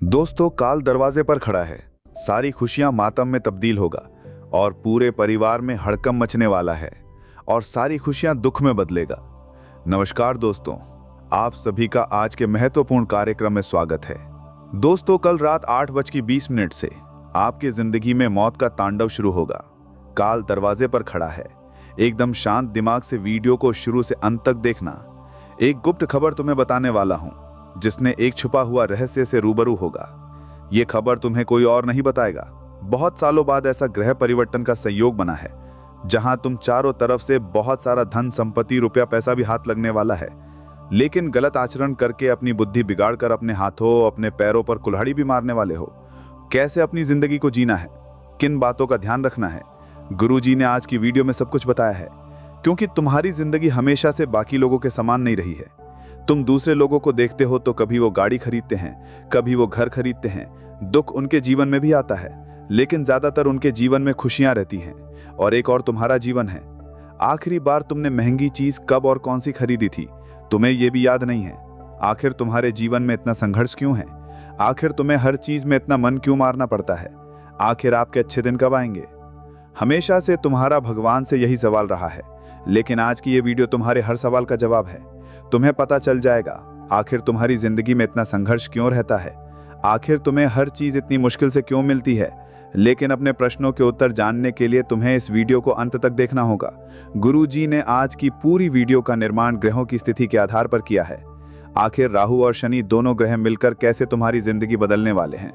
दोस्तों, काल दरवाजे पर खड़ा है। सारी खुशियां मातम में तब्दील होगा और पूरे परिवार में हड़कंप मचने वाला है और सारी खुशियां दुख में बदलेगा। नमस्कार दोस्तों, आप सभी का आज के महत्वपूर्ण कार्यक्रम में स्वागत है। दोस्तों, कल रात 8:20 से आपकी जिंदगी में मौत का तांडव शुरू होगा। काल दरवाजे पर खड़ा है। एकदम शांत दिमाग से वीडियो को शुरू से अंत तक देखना। एक गुप्त खबर तुम्हें बताने वाला हूं, जिसने एक छुपा हुआ रहस्य से रूबरू होगा। यह खबर तुम्हें कोई और नहीं बताएगा। बहुत सालों बाद ऐसा ग्रह परिवर्तन का संयोग बना है जहां तुम चारों तरफ से बहुत सारा धन संपत्ति रुपया पैसा भी हाथ लगने वाला है, लेकिन गलत आचरण करके अपनी बुद्धि बिगाड़ कर अपने हाथों अपने पैरों पर कुल्हाड़ी भी मारने वाले हो। कैसे अपनी जिंदगी को जीना है, किन बातों का ध्यान रखना है, गुरुजी ने आज की वीडियो में सब कुछ बताया है। क्योंकि तुम्हारी जिंदगी हमेशा से बाकी लोगों के समान नहीं रही है। तुम दूसरे लोगों को देखते हो तो कभी वो गाड़ी खरीदते हैं, कभी वो घर खरीदते हैं। दुख उनके जीवन में भी आता है, लेकिन ज्यादातर उनके जीवन में खुशियां रहती हैं। और एक और तुम्हारा जीवन है। आखिरी बार तुमने महंगी चीज कब और कौन सी खरीदी थी, तुम्हें यह भी याद नहीं है। आखिर तुम्हारे जीवन में इतना संघर्ष क्यों है? आखिर तुम्हें हर चीज में इतना मन क्यों मारना पड़ता है? आखिर आपके अच्छे दिन कब आएंगे? हमेशा से तुम्हारा भगवान से यही सवाल रहा है, लेकिन आज की ये वीडियो तुम्हारे हर सवाल का जवाब है। तुम्हें पता चल जाएगा आखिर तुम्हारी जिंदगी में इतना संघर्ष क्यों रहता है, आखिर तुम्हें हर चीज इतनी मुश्किल से क्यों मिलती है। लेकिन अपने प्रश्नों के उत्तर जानने के लिए तुम्हें इस वीडियो को अंत तक देखना होगा। गुरुजी ने आज की पूरी वीडियो का निर्माण ग्रहों की स्थिति के आधार पर किया है। आखिर राहु और शनि दोनों ग्रह मिलकर कैसे तुम्हारी जिंदगी बदलने वाले हैं।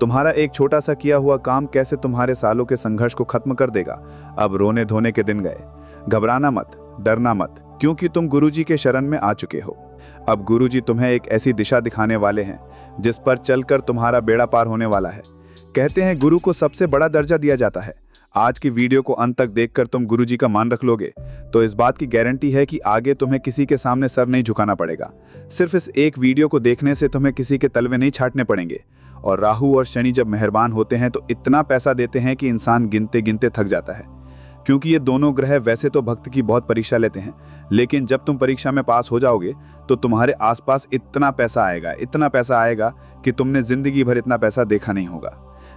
तुम्हारा एक छोटा सा किया हुआ काम कैसे तुम्हारे सालों के संघर्ष को खत्म कर देगा। अब रोने धोने के दिन गए। घबराना मत, डरना मत, क्योंकि तुम गुरुजी के शरण में आ चुके हो। अब गुरुजी तुम्हें एक ऐसी दिशा दिखाने वाले हैं जिस पर चलकर तुम्हारा बेड़ा पार होने वाला है। कहते हैं गुरु को सबसे बड़ा दर्जा दिया जाता है। आज की वीडियो को अंत तक देखकर तुम गुरुजी का मान रख लोगे तो इस बात की गारंटी है कि आगे तुम्हें किसी के सामने सर नहीं झुकाना पड़ेगा। सिर्फ इस एक वीडियो को देखने से तुम्हें किसी के तलवे नहीं छाटने पड़ेंगे। और राहु और शनि जब मेहरबान होते हैं तो इतना पैसा देते हैं कि इंसान गिनते गिनते थक जाता है। क्योंकि ये दोनों ग्रह वैसे तो भक्त की बहुत परीक्षा लेते हैं, लेकिन जब तुम परीक्षा में पास हो जाओगे तो तुम्हारे आसपास इतना पैसा आएगा कि तुमने जिंदगी भर इतना पैसा देखा नहीं होगा।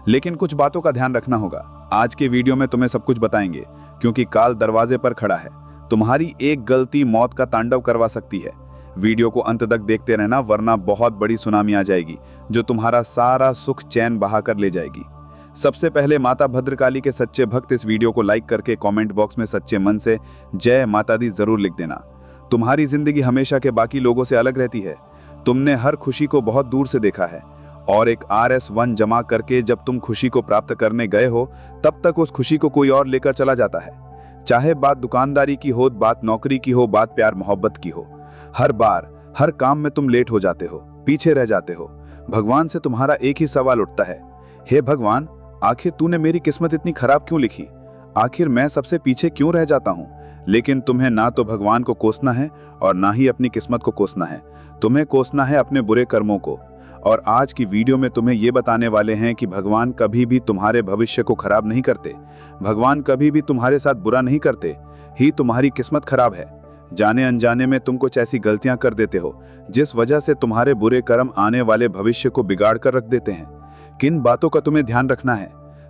लेकिन कुछ बातों का ध्यान रखना होगा। आज के वीडियो में तुम्हें सब कुछ बताएंगे, क्योंकि काल दरवाजे पर खड़ा है। तुम्हारी एक गलती मौत का तांडव करवा सकती है। वीडियो को अंत तक देखते रहना, वरना बहुत बड़ी सुनामी आ जाएगी जो तुम्हारा सारा सुख चैन बहा कर ले जाएगी। सबसे पहले माता भद्रकाली के सच्चे भक्त इस वीडियो को लाइक करके कमेंट बॉक्स में सच्चे मन से जय माता दी जरूर लिख देना। तुम्हारी जिंदगी हमेशा के बाकी लोगों से अलग रहती है। तुमने हर खुशी को बहुत दूर से देखा है और एक RS1 जमा करके जब तुम खुशी को प्राप्त करने गए हो तब तक उस खुशी को कोई और लेकर चला जाता है। चाहे बात दुकानदारी की हो, बात नौकरी की हो, बात प्यार मोहब्बत की हो, हर बार हर काम में तुम लेट हो जाते हो, पीछे रह जाते हो। भगवान से तुम्हारा एक ही सवाल उठता है, हे भगवान, आखिर तूने मेरी किस्मत इतनी खराब क्यों लिखी? आखिर मैं सबसे पीछे क्यों रह जाता हूँ? लेकिन तुम्हें ना तो भगवान को कोसना है और ना ही अपनी किस्मत को कोसना है। तुम्हें कोसना है अपने बुरे कर्मों को। और आज की वीडियो में तुम्हें ये बताने वाले हैं कि भगवान कभी भी तुम्हारे भविष्य को खराब नहीं करते। भगवान कभी भी तुम्हारे साथ बुरा नहीं करते, ही तुम्हारी किस्मत खराब है। जाने अनजाने में तुम कुछ ऐसी गलतियां कर देते हो जिस वजह से तुम्हारे बुरे कर्म आने वाले भविष्य को बिगाड़ कर रख देते हैं। किन बातों का तुम्हें ध्यान रखना है?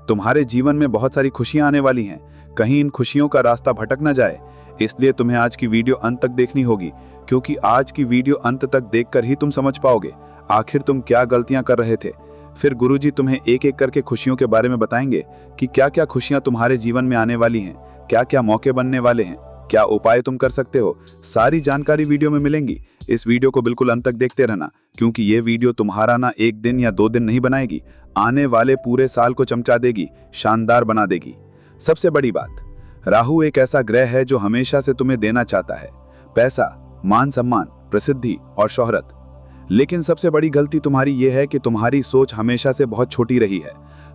तुम्हारे जीवन में बहुत सारी खुशियां आने वाली हैं, कहीं इन खुशियों का रास्ता भटक न जाए। इसलिए तुम्हें आज की वीडियो अंत तक देखनी होगी, क्योंकि आज की वीडियो अंत तक देखकर ही तुम समझ पाओगे आखिर तुम क्या गलतियां कर रहे थे। फिर गुरुजी तुम्हें एक एक करके खुशियों के बारे में बताएंगे कि क्या क्या खुशियां तुम्हारे जीवन में आने वाली हैं, क्या क्या मौके बनने वाले हैं, क्या उपाय तुम कर सकते हो। सारी जानकारी वीडियो में मिलेंगी। इस वीडियो को बिल्कुल अंत तक देखते रहना, क्योंकि ये वीडियो तुम्हारा ना एक दिन या 2 दिन नहीं बनाएगी, आने वाले पूरे साल को चमका देगी, शानदार बना देगी। सबसे बड़ी बात, राहु एक ऐसा ग्रह है जो हमेशा से तुम्हें देना चाहता है पैसा, मान सम्मान, प्रसिद्धि और शोहरत। लेकिन सबसे बड़ी गलती तुम्हारी ये है कि तुम्हारी सोच हमेशा से बहुत छोटी रही है।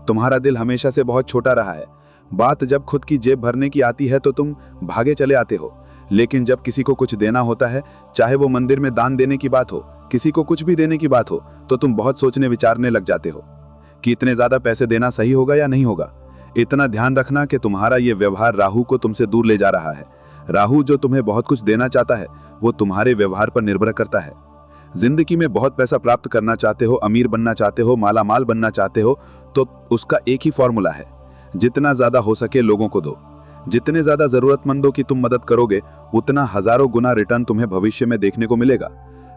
तुम्हारा दिल हमेशा से बहुत छोटा रहा है। बात जब खुद की जेब भरने की आती है तो तुम भागे चले आते हो, लेकिन जब किसी को कुछ देना होता है, चाहे वो मंदिर में दान देने की बात हो, किसी को कुछ भी देने की बात हो, तो तुम बहुत सोचने विचारने लग जाते हो कि इतने ज्यादा पैसे देना सही होगा या नहीं होगा। इतना ध्यान रखना कि तुम्हारा ये व्यवहार राहु को तुमसे दूर ले जा रहा है। राहु जो तुम्हें बहुत कुछ देना चाहता है वो तुम्हारे व्यवहार पर निर्भर करता है। जिंदगी में बहुत पैसा प्राप्त करना चाहते हो, अमीर बनना चाहते हो, माला माल बनना चाहते हो, तो उसका एक ही फॉर्मूला है, जितना ज्यादा हो सके लोगों को दो। जितने ज्यादा जरूरतमंदों की तुम मदद करोगे, उतना हजारों गुना रिटर्न तुम्हें भविष्य में देखने को मिलेगा।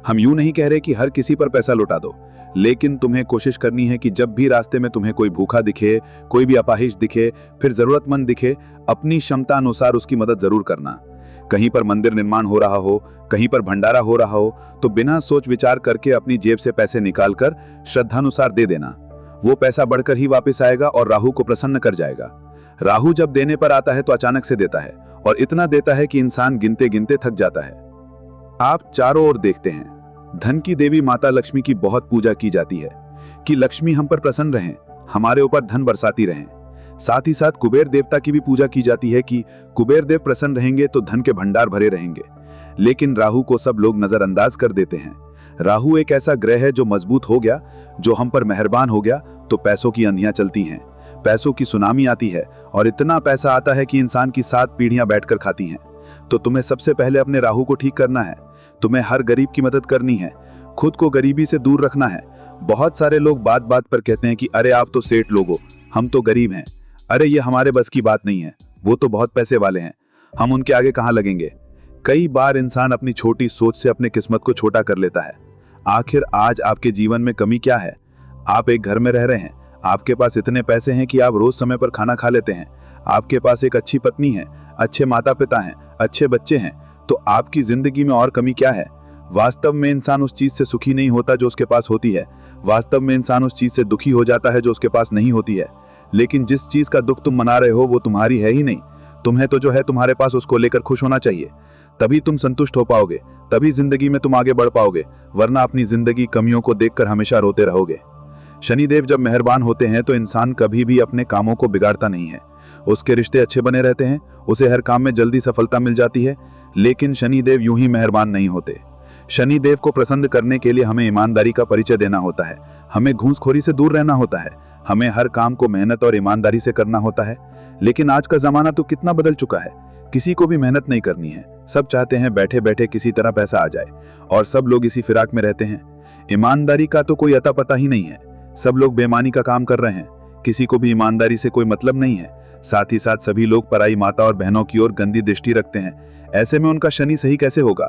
हम यूं नहीं कह रहे कि हर किसी पर पैसा लौटा दो, लेकिन तुम्हें कोशिश करनी है कि जब भी रास्ते में तुम्हें कोई भूखा दिखे, कोई भी अपाहिज दिखे, फिर जरूरतमंद दिखे, अपनी क्षमता अनुसार उसकी मदद जरूर करना। कहीं पर मंदिर निर्माण हो रहा हो, कहीं पर भंडारा हो रहा हो, तो बिना सोच विचार करके अपनी जेब से पैसे निकालकर श्रद्धानुसार दे देना। वो पैसा बढ़कर ही वापस आएगा और राहु को प्रसन्न कर जाएगा। राहु जब देने पर आता है तो अचानक से देता है, और इतना देता है कि इंसान गिनते गिनते थक जाता है। आप चारों ओर देखते हैं, धन की देवी माता लक्ष्मी की बहुत पूजा की जाती है कि लक्ष्मी हम पर प्रसन्न रहें, हमारे ऊपर धन बरसाती रहें। साथ ही साथ कुबेर देवता की भी पूजा की जाती है कि कुबेर देव प्रसन्न रहेंगे तो धन के भंडार भरे रहेंगे। लेकिन राहु को सब लोग नजरअंदाज कर देते हैं। राहु एक ऐसा ग्रह है जो मजबूत हो गया, जो हम पर मेहरबान हो गया तो पैसों की अंधियां चलती हैं, पैसों की सुनामी आती है, और इतना पैसा आता है कि इंसान की 7 पीढ़ियां बैठकर खाती हैं। तो तुम्हें सबसे पहले अपने राहु को ठीक करना है। तुम्हें हर गरीब की मदद करनी है, खुद को गरीबी से दूर रखना है। बहुत सारे लोग बात बात पर कहते हैं कि अरे आप तो सेठ लोग हो, हम तो गरीब हैं, अरे ये हमारे बस की बात नहीं है, वो तो बहुत पैसे वाले हैं, हम उनके आगे कहाँ लगेंगे। कई बार इंसान अपनी छोटी सोच से अपने किस्मत को छोटा कर लेता है। आखिर आज आपके जीवन में कमी क्या है? आप एक घर में रह रहे हैं, आपके पास इतने पैसे हैं कि आप रोज समय पर खाना खा लेते हैं, आपके पास एक अच्छी पत्नी है, अच्छे माता पिता हैं, अच्छे बच्चे हैं, तो आपकी जिंदगी में और कमी क्या है? वास्तव में इंसान उस चीज से सुखी नहीं होता जो उसके पास होती है। वास्तव में इंसान उस चीज से दुखी हो जाता है जो उसके पास नहीं होती है। लेकिन जिस चीज का दुख तुम मना रहे हो वो तुम्हारी है ही नहीं। तुम्हें तो जो है तुम्हारे पास उसको लेकर खुश होना चाहिए, तभी तुम संतुष्ट हो पाओगे, तभी जिंदगी में तुम आगे बढ़ पाओगे, वरना अपनी जिंदगी कमियों को देखकर हमेशा रोते रहोगे। शनिदेव जब मेहरबान होते हैं तो इंसान कभी भी अपने कामों को बिगाड़ता नहीं है, उसके रिश्ते अच्छे बने रहते हैं, उसे हर काम में जल्दी सफलता मिल जाती है। लेकिन शनिदेव यूं ही मेहरबान नहीं होते। शनिदेव को प्रसन्न करने के लिए हमें ईमानदारी का परिचय देना होता है, हमें घूसखोरी से दूर रहना होता है, हमें हर काम को मेहनत और ईमानदारी से करना होता है। लेकिन आज का जमाना तो कितना बदल चुका है, किसी को भी मेहनत नहीं करनी है, सब चाहते हैं बैठे बैठे किसी तरह पैसा आ जाए, और सब लोग इसी फिराक में रहते हैं। ईमानदारी का तो कोई अता पता ही नहीं है, सब लोग बेईमानी का काम कर रहे हैं, किसी को भी ईमानदारी से कोई मतलब नहीं है। साथ ही साथ सभी लोग पराई माता और बहनों की ओर गंदी दृष्टि रखते हैं। ऐसे में उनका शनि सही कैसे होगा?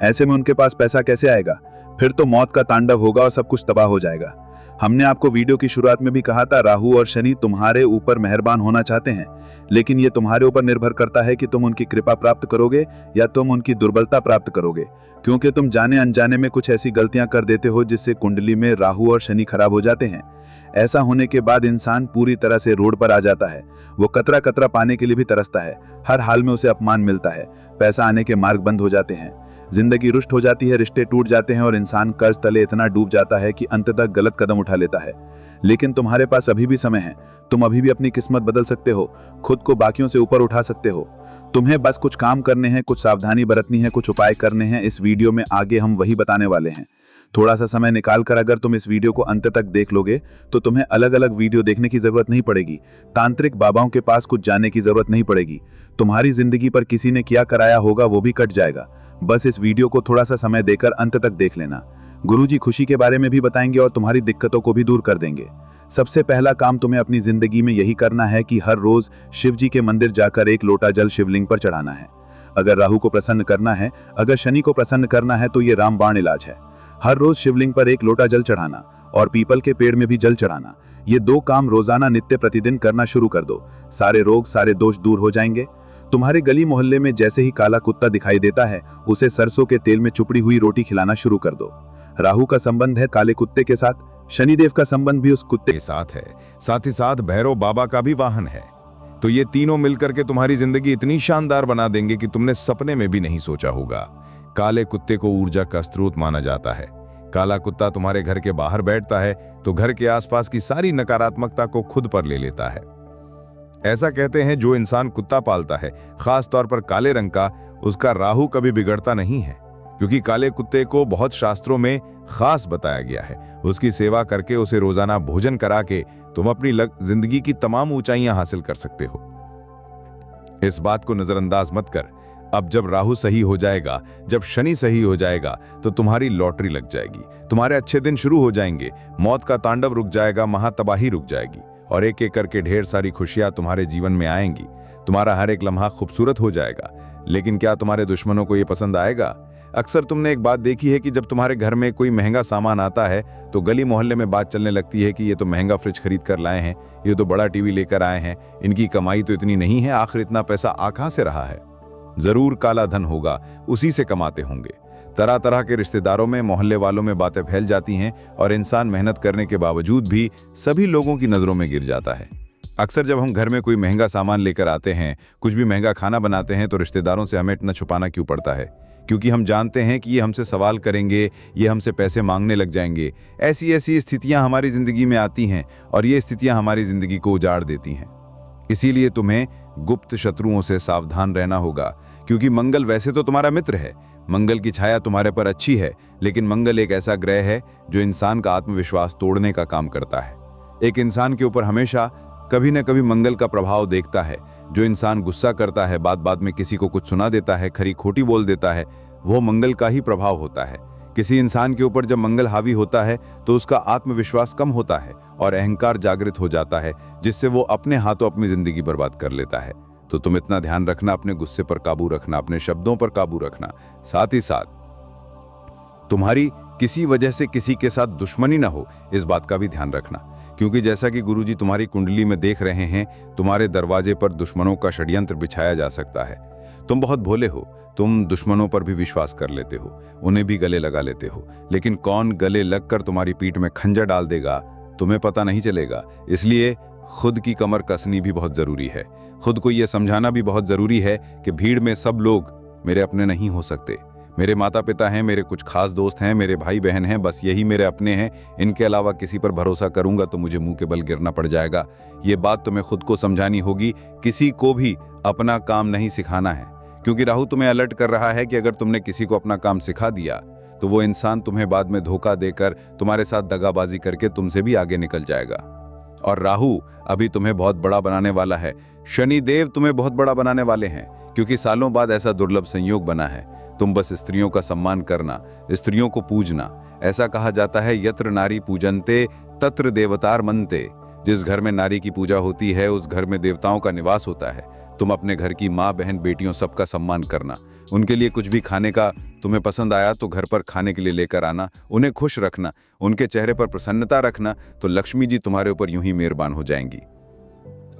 ऐसे में उनके पास पैसा कैसे आएगा? फिर तो मौत का तांडव होगा और सब कुछ तबाह हो जाएगा। हमने आपको वीडियो की शुरुआत में भी कहा था, राहु और शनि तुम्हारे ऊपर मेहरबान होना चाहते हैं, लेकिन ये तुम्हारे ऊपर निर्भर करता है कि तुम उनकी कृपा प्राप्त करोगे या तुम उनकी दुर्बलता प्राप्त करोगे, क्योंकि तुम जाने अनजाने में कुछ ऐसी गलतियां कर देते हो जिससे कुंडली में राहु और शनि खराब हो जाते हैं। ऐसा होने के बाद इंसान पूरी तरह से रोड पर आ जाता है। वो कतरा कतरा पाने के लिए भी तरसता है, हर हाल में उसे अपमान मिलता है, पैसा आने के मार्ग बंद हो जाते हैं, जिंदगी रुष्ट हो जाती है, रिश्ते टूट जाते हैं और इंसान कर्ज तले इतना डूब जाता है कि अंततः गलत कदम उठा लेता है। लेकिन तुम्हारे पास अभी भी समय है, तुम अभी भी अपनी किस्मत बदल सकते हो, खुद को बाकियों से ऊपर उठा सकते हो। तुम्हें बस कुछ काम करने हैं, कुछ सावधानी बरतनी है, कुछ उपाय करने हैं। इस वीडियो में आगे हम वही बताने वाले हैं। थोड़ा सा समय निकालकर अगर तुम इस वीडियो को अंत तक देख लोगे तो तुम्हें अलग अलग वीडियो देखने की जरूरत नहीं पड़ेगी, तांत्रिक बाबाओं के पास कुछ जानने की जरूरत नहीं पड़ेगी। तुम्हारी जिंदगी पर किसी ने क्या कराया होगा वो भी कट जाएगा। बस इस वीडियो को थोड़ा सा समय देकर अंत तक देख लेना। गुरुजी खुशी के बारे में भी बताएंगे और तुम्हारी दिक्कतों को भी दूर कर देंगे। सबसे पहला काम तुम्हें अपनी जिंदगी में यही करना है कि हर रोज शिव जी के मंदिर जाकर एक लोटा जल शिवलिंग पर चढ़ाना है। अगर राहु को प्रसन्न करना है, अगर शनि को प्रसन्न करना है तो ये रामबाण इलाज है। हर रोज शिवलिंग पर एक लोटा जल चढ़ाना और पीपल के पेड़ में भी जल चढ़ाना, ये 2 काम रोजाना नित्य प्रतिदिन करना शुरू कर दो। सारे रोग सारे दोष दूर हो जाएंगे। तुम्हारे गली मोहल्ले में जैसे ही काला कुत्ता दिखाई देता है, उसे सरसों के तेल में चुपड़ी हुई रोटी खिलाना शुरू कर दो। राहु का संबंध है काले कुत्ते के साथ, शनिदेव का संबंध भी उस कुत्ते के साथ है, साथ ही साथ भैरव बाबा का भी वाहन है। तो ये तीनों मिलकर के तुम्हारी जिंदगी इतनी शानदार बना देंगे कि तुमने सपने में भी नहीं सोचा होगा। काले कुत्ते को ऊर्जा का स्रोत माना जाता है। काला कुत्ता तुम्हारे घर के बाहर बैठता है तो घर के आसपास की सारी नकारात्मकता को खुद पर ले लेता है। ऐसा कहते हैं जो इंसान कुत्ता पालता है, खास तौर पर काले रंग का, उसका राहु कभी बिगड़ता नहीं है, क्योंकि काले कुत्ते को बहुत शास्त्रों में खास बताया गया है। उसकी सेवा करके, उसे रोजाना भोजन करा के तुम अपनी जिंदगी की तमाम ऊंचाइयां हासिल कर सकते हो। इस बात को नजरअंदाज मत कर। अब जब राहु सही हो जाएगा, जब शनि सही हो जाएगा, तो तुम्हारी लॉटरी लग जाएगी, तुम्हारे अच्छे दिन शुरू हो जाएंगे, मौत का तांडव रुक जाएगा, महातबाही रुक जाएगी और एक एक करके ढेर सारी खुशियां तुम्हारे जीवन में आएंगी। तुम्हारा हर एक लम्हा खूबसूरत हो जाएगा। लेकिन क्या तुम्हारे दुश्मनों को ये पसंद आएगा? अक्सर तुमने एक बात देखी है कि जब तुम्हारे घर में कोई महंगा सामान आता है तो गली मोहल्ले में बात चलने लगती है कि ये तो महंगा फ्रिज खरीद कर लाए हैं, ये तो बड़ा टीवी लेकर आए हैं, इनकी कमाई तो इतनी नहीं है, आखिर इतना पैसा आ कहां से रहा है? जरूर काला धन होगा, उसी से कमाते होंगे। तरह तरह के रिश्तेदारों में, मोहल्ले वालों में बातें फैल जाती हैं और इंसान मेहनत करने के बावजूद भी सभी लोगों की नजरों में गिर जाता है। अक्सर जब हम घर में कोई महंगा सामान लेकर आते हैं, कुछ भी महंगा खाना बनाते हैं, तो रिश्तेदारों से हमें इतना छुपाना क्यों पड़ता है? क्योंकि हम जानते हैं कि ये हमसे सवाल करेंगे, ये हमसे पैसे मांगने लग जाएंगे। ऐसी ऐसी स्थितियां हमारी जिंदगी में आती हैं और ये स्थितियां हमारी जिंदगी को उजाड़ देती हैं। इसीलिए तुम्हें गुप्त शत्रुओं से सावधान रहना होगा, क्योंकि मंगल वैसे तो तुम्हारा मित्र है, मंगल की छाया तुम्हारे पर अच्छी है, लेकिन मंगल एक ऐसा ग्रह है जो इंसान का आत्मविश्वास तोड़ने का काम करता है। एक इंसान के ऊपर हमेशा कभी न कभी मंगल का प्रभाव देखता है। जो इंसान गुस्सा करता है, बात बात में किसी को कुछ सुना देता है, खरी खोटी बोल देता है, वो मंगल का ही प्रभाव होता है। किसी इंसान के ऊपर जब मंगल हावी होता है तो उसका आत्मविश्वास कम होता है और अहंकार जागृत हो जाता है, जिससे वो अपने हाथों अपनी जिंदगी बर्बाद कर लेता है। तो तुम इतना ध्यान रखना, अपने गुस्से पर काबू रखना, अपने शब्दों पर काबू रखना। साथ ही साथ तुम्हारी किसी वजह से किसी के साथ दुश्मनी ना हो, इस बात का भी ध्यान रखना, क्योंकि जैसा कि गुरुजी तुम्हारी कुंडली में देख रहे हैं, तुम्हारे दरवाजे पर दुश्मनों का षड्यंत्र बिछाया जा सकता है। तुम बहुत भोले हो, तुम दुश्मनों पर भी विश्वास कर लेते हो, उन्हें भी गले लगा लेते हो, लेकिन कौन गले लगकर तुम्हारी पीठ में खंजर डाल देगा तुम्हें पता नहीं चलेगा। इसलिए खुद की कमर कसनी भी बहुत जरूरी है। खुद को यह समझाना भी बहुत जरूरी है कि भीड़ में सब लोग मेरे अपने नहीं हो सकते। मेरे माता पिता हैं, मेरे कुछ खास दोस्त हैं, मेरे भाई बहन हैं, बस यही मेरे अपने हैं। इनके अलावा किसी पर भरोसा करूंगा तो मुझे मुंह के बल गिरना पड़ जाएगा। ये बात तुम्हें खुद को समझानी होगी। किसी को भी अपना काम नहीं सिखाना है, क्योंकि राहु तुम्हें अलर्ट कर रहा है कि अगर तुमने किसी को अपना काम सिखा दिया तो वो इंसान तुम्हें बाद में धोखा देकर, तुम्हारे साथ दगाबाजी करके तुमसे भी आगे निकल जाएगा। और राहु अभी तुम्हें बहुत बड़ा बनाने वाला है। शनि देव तुम्हें बहुत बड़ा बनाने वाले हैं, क्योंकि सालों बाद ऐसा दुर्लभ संयोग बना है। तुम बस स्त्रियों का सम्मान करना, स्त्रियों को पूजना। ऐसा कहा जाता है, यत्र नारी पूजन्ते तत्र देवतार मनते। जिस घर में नारी की पूजा होती है उस घर में देवताओं का निवास होता है। तुम अपने घर की माँ बहन बेटियों सबका सम्मान करना। उनके लिए कुछ भी खाने का तुम्हें पसंद आया तो घर पर खाने के लिए लेकर आना, उन्हें खुश रखना, उनके चेहरे पर प्रसन्नता रखना, तो लक्ष्मी जी तुम्हारे ऊपर यूं ही मेहरबान हो जाएंगी।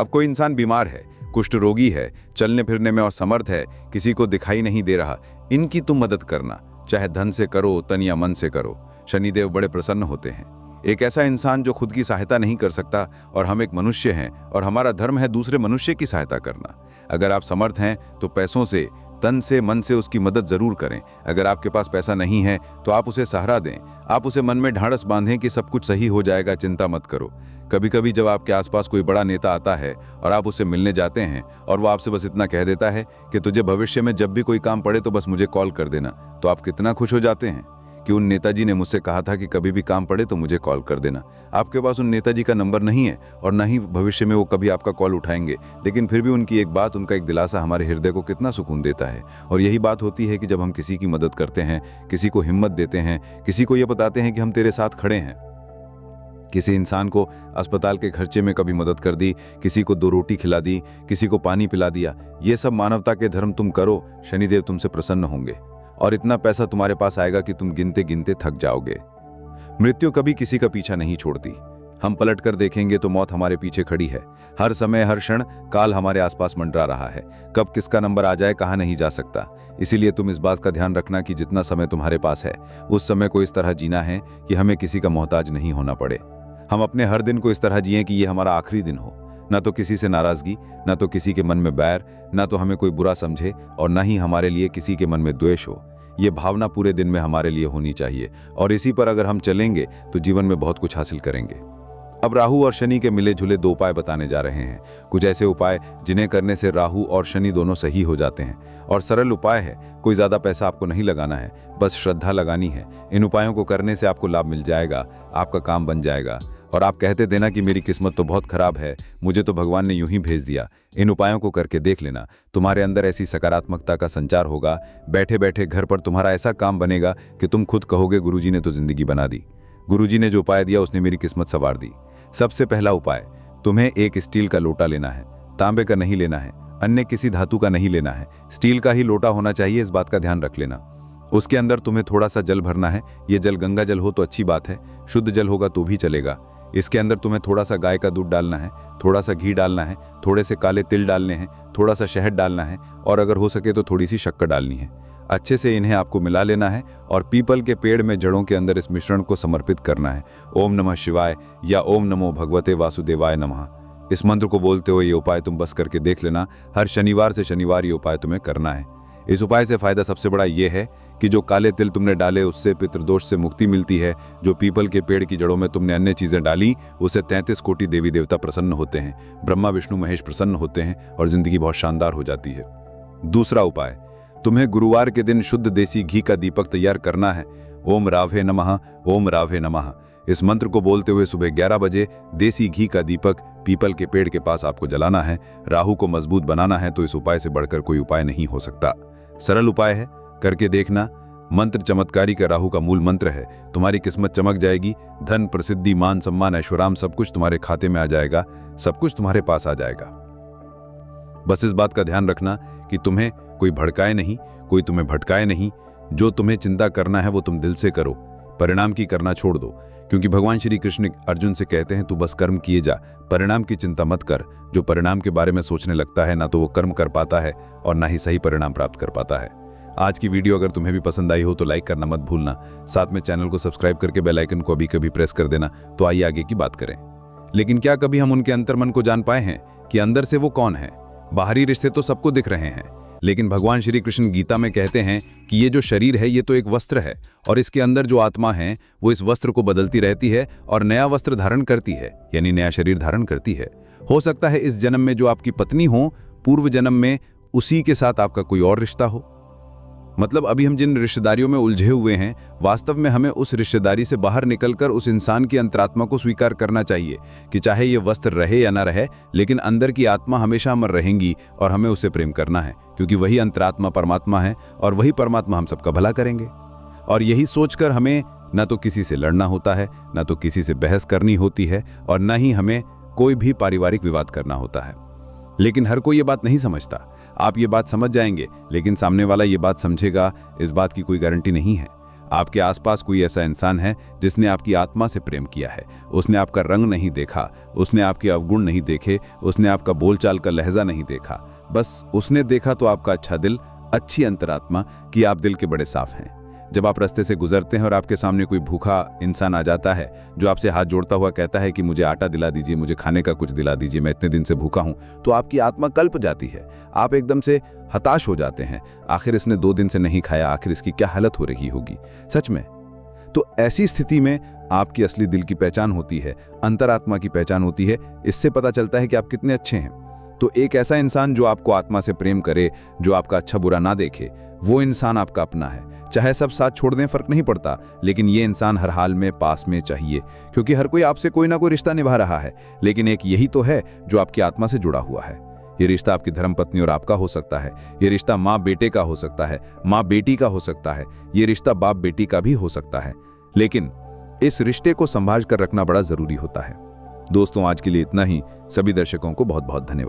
अब कोई इंसान बीमार है, कुष्ठ रोगी है, चलने फिरने में असमर्थ है, किसी को दिखाई नहीं दे रहा, इनकी तुम मदद करना, चाहे धन से करो, तन या मन से करो। शनिदेव बड़े प्रसन्न होते हैं। एक ऐसा इंसान जो खुद की सहायता नहीं कर सकता, और हम एक मनुष्य हैं और हमारा धर्म है दूसरे मनुष्य की सहायता करना। अगर आप समर्थ हैं तो पैसों से, तन से, मन से उसकी मदद जरूर करें। अगर आपके पास पैसा नहीं है तो आप उसे सहारा दें, आप उसे मन में ढाढ़स बांधें कि सब कुछ सही हो जाएगा, चिंता मत करो। कभी कभी जब आपके आसपास कोई बड़ा नेता आता है और आप उससे मिलने जाते हैं और वो आपसे बस इतना कह देता है कि तुझे भविष्य में जब भी कोई काम पड़े तो बस मुझे कॉल कर देना, तो आप कितना खुश हो जाते हैं कि उन नेताजी ने मुझसे कहा था कि कभी भी काम पड़े तो मुझे कॉल कर देना। आपके पास उन नेताजी का नंबर नहीं है और ना ही भविष्य में वो कभी आपका कॉल उठाएंगे, लेकिन फिर भी उनकी एक बात, उनका एक दिलासा हमारे हृदय को कितना सुकून देता है। और यही बात होती है कि जब हम किसी की मदद करते हैं, किसी को हिम्मत देते हैं, किसी को ये बताते हैं कि हम तेरे साथ खड़े हैं। किसी इंसान को अस्पताल के खर्चे में कभी मदद कर दी, किसी को 2 रोटी खिला दी, किसी को पानी पिला दिया, ये सब मानवता के धर्म तुम करो, शनिदेव तुमसे प्रसन्न होंगे और इतना पैसा तुम्हारे पास आएगा कि तुम गिनते गिनते थक जाओगे। मृत्यु कभी किसी का पीछा नहीं छोड़ती। हम पलट कर देखेंगे तो मौत हमारे पीछे खड़ी है। हर समय हर क्षण काल हमारे आसपास मंडरा रहा है। कब किसका नंबर आ जाए कहा नहीं जा सकता। इसीलिए तुम इस बात का ध्यान रखना कि जितना समय तुम्हारे पास है उस समय को इस तरह जीना है कि हमें किसी का मोहताज नहीं होना पड़े। हम अपने हर दिन को इस तरह जिएं कि ये हमारा आखिरी दिन हो। ना तो किसी से नाराजगी, ना तो किसी के मन में बैर, ना तो हमें कोई बुरा समझे और ना ही हमारे लिए किसी के मन में द्वेष हो। ये भावना पूरे दिन में हमारे लिए होनी चाहिए और इसी पर अगर हम चलेंगे तो जीवन में बहुत कुछ हासिल करेंगे। अब राहु और शनि के मिले जुले 2 उपाय बताने जा रहे हैं। कुछ ऐसे उपाय जिन्हें करने से राहु और शनि दोनों सही हो जाते हैं और सरल उपाय है। कोई ज़्यादा पैसा आपको नहीं लगाना है, बस श्रद्धा लगानी है। इन उपायों को करने से आपको लाभ मिल जाएगा, आपका काम बन जाएगा और आप कहते थे ना कि मेरी किस्मत तो बहुत खराब है, मुझे तो भगवान ने यूं ही भेज दिया। इन उपायों को करके देख लेना, तुम्हारे अंदर ऐसी सकारात्मकता का संचार होगा, बैठे बैठे घर पर तुम्हारा ऐसा काम बनेगा कि तुम खुद कहोगे गुरुजी ने तो जिंदगी बना दी, गुरुजी ने जो उपाय दिया उसने मेरी किस्मत संवार दी। सबसे पहला उपाय, तुम्हें एक स्टील का लोटा लेना है, तांबे का नहीं लेना है, अन्य किसी धातु का नहीं लेना है, स्टील का ही लोटा होना चाहिए, इस बात का ध्यान रख लेना। उसके अंदर तुम्हें थोड़ा सा जल भरना है। ये जल गंगा जल हो तो अच्छी बात है, शुद्ध जल होगा तो भी चलेगा। इसके अंदर तुम्हें थोड़ा सा गाय का दूध डालना है, थोड़ा सा घी डालना है, थोड़े से काले तिल डालने हैं, थोड़ा सा शहद डालना है और अगर हो सके तो थोड़ी सी शक्कर डालनी है। अच्छे से इन्हें आपको मिला लेना है और पीपल के पेड़ में जड़ों के अंदर इस मिश्रण को समर्पित करना है। ओम नमः शिवाय या ओम नमो भगवते वासुदेवाय नमः, इस मंत्र को बोलते हुए ये उपाय तुम बस करके देख लेना। हर शनिवार से शनिवार ये उपाय तुम्हें करना है। इस उपाय से फायदा सबसे बड़ा ये है कि जो काले तिल तुमने डाले उससे पितृदोष से मुक्ति मिलती है। जो पीपल के पेड़ की जड़ों में तुमने अन्य चीजें डाली उससे 33 कोटि देवी देवता प्रसन्न होते हैं, ब्रह्मा विष्णु महेश प्रसन्न होते हैं और जिंदगी बहुत शानदार हो जाती है। दूसरा उपाय, तुम्हें गुरुवार के दिन शुद्ध देसी घी का दीपक तैयार करना है। ओम रावे नमः, ओम रावे नमः, इस मंत्र को बोलते हुए सुबह 11 बजे देसी घी का दीपक पीपल के पेड़ के पास आपको जलाना है। राहु को मजबूत बनाना है तो इस उपाय से बढ़कर कोई उपाय नहीं हो सकता। सरल उपाय है, करके देखना। मंत्र चमत्कारी का राहु का मूल मंत्र है। तुम्हारी किस्मत चमक जाएगी, धन प्रसिद्धि मान सम्मान ऐश्वर्याम सब कुछ तुम्हारे खाते में आ जाएगा, सब कुछ तुम्हारे पास आ जाएगा। बस इस बात का ध्यान रखना कि तुम्हें कोई भड़काए नहीं, कोई तुम्हें भटकाए नहीं। जो तुम्हें चिंता करना है वो तुम दिल से करो, परिणाम की करना छोड़ दो। क्योंकि भगवान श्री कृष्ण अर्जुन से कहते हैं तू बस कर्म किए जा, परिणाम की चिंता मत कर। जो परिणाम के बारे में सोचने लगता है ना तो वो कर्म कर पाता है और ना ही सही परिणाम प्राप्त कर पाता है। आज की वीडियो अगर तुम्हें भी पसंद आई हो तो लाइक करना मत भूलना, साथ में चैनल को सब्सक्राइब करके बेल आइकन को अभी कभी प्रेस कर देना। तो आइए आगे की बात करें। लेकिन क्या कभी हम उनके अंतर्मन को जान पाए हैं कि अंदर से वो कौन है? बाहरी रिश्ते तो सबको दिख रहे हैं, लेकिन भगवान श्री कृष्ण गीता में कहते हैं कि ये जो शरीर है ये तो एक वस्त्र है और इसके अंदर जो आत्मा है वो इस वस्त्र को बदलती रहती है और नया वस्त्र धारण करती है, यानी नया शरीर धारण करती है। हो सकता है इस जन्म में जो आपकी पत्नी हो, पूर्व जन्म में उसी के साथ आपका कोई और रिश्ता हो। मतलब अभी हम जिन रिश्तेदारियों में उलझे हुए हैं, वास्तव में हमें उस रिश्तेदारी से बाहर निकलकर उस इंसान की अंतरात्मा को स्वीकार करना चाहिए कि चाहे ये वस्त्र रहे या ना रहे, लेकिन अंदर की आत्मा हमेशा अमर रहेंगी और हमें उसे प्रेम करना है, क्योंकि वही अंतरात्मा परमात्मा है और वही परमात्मा हम सबका भला करेंगे। और यही सोचकर हमें ना तो किसी से लड़ना होता है, ना तो किसी से बहस करनी होती है और ना ही हमें कोई भी पारिवारिक विवाद करना होता है। लेकिन हर कोई ये बात नहीं समझता। आप ये बात समझ जाएंगे, लेकिन सामने वाला ये बात समझेगा, इस बात की कोई गारंटी नहीं है। आपके आसपास कोई ऐसा इंसान है जिसने आपकी आत्मा से प्रेम किया है। उसने आपका रंग नहीं देखा, उसने आपके अवगुण नहीं देखे, उसने आपका बोलचाल का लहजा नहीं देखा। बस उसने देखा तो आपका अच्छा दिल, अच्छी अंतरात्मा कि आप दिल के बड़े साफ हैं। जब आप रास्ते से गुजरते हैं और आपके सामने कोई भूखा इंसान आ जाता है जो आपसे हाथ जोड़ता हुआ कहता है कि मुझे आटा दिला दीजिए, मुझे खाने का कुछ दिला दीजिए, मैं इतने दिन से भूखा हूं, तो आपकी आत्मा कल्प जाती है। आप एकदम से हताश हो जाते हैं, आखिर इसने 2 दिन से नहीं खाया, आखिर इसकी क्या हालत हो रही होगी सच में। तो ऐसी स्थिति में आपकी असली दिल की पहचान होती है, अंतरात्मा की पहचान होती है। इससे पता चलता है कि आप कितने अच्छे हैं। तो एक ऐसा इंसान जो आपको आत्मा से प्रेम करे, जो आपका अच्छा बुरा ना देखे, वो इंसान आपका अपना है। चाहे सब साथ छोड़ दें फर्क नहीं पड़ता, लेकिन ये इंसान हर हाल में पास में चाहिए, क्योंकि हर कोई आपसे कोई ना कोई रिश्ता निभा रहा है, लेकिन एक यही तो है जो आपकी आत्मा से जुड़ा हुआ है। ये रिश्ता आपकी धर्मपत्नी और आपका हो सकता है, ये रिश्ता माँ बेटे का हो सकता है, माँ बेटी का हो सकता है, ये रिश्ता बाप बेटी का भी हो सकता है, लेकिन इस रिश्ते को संभाल कर रखना बड़ा जरूरी होता है। दोस्तों, आज के लिए इतना ही। सभी दर्शकों को बहुत बहुत धन्यवाद।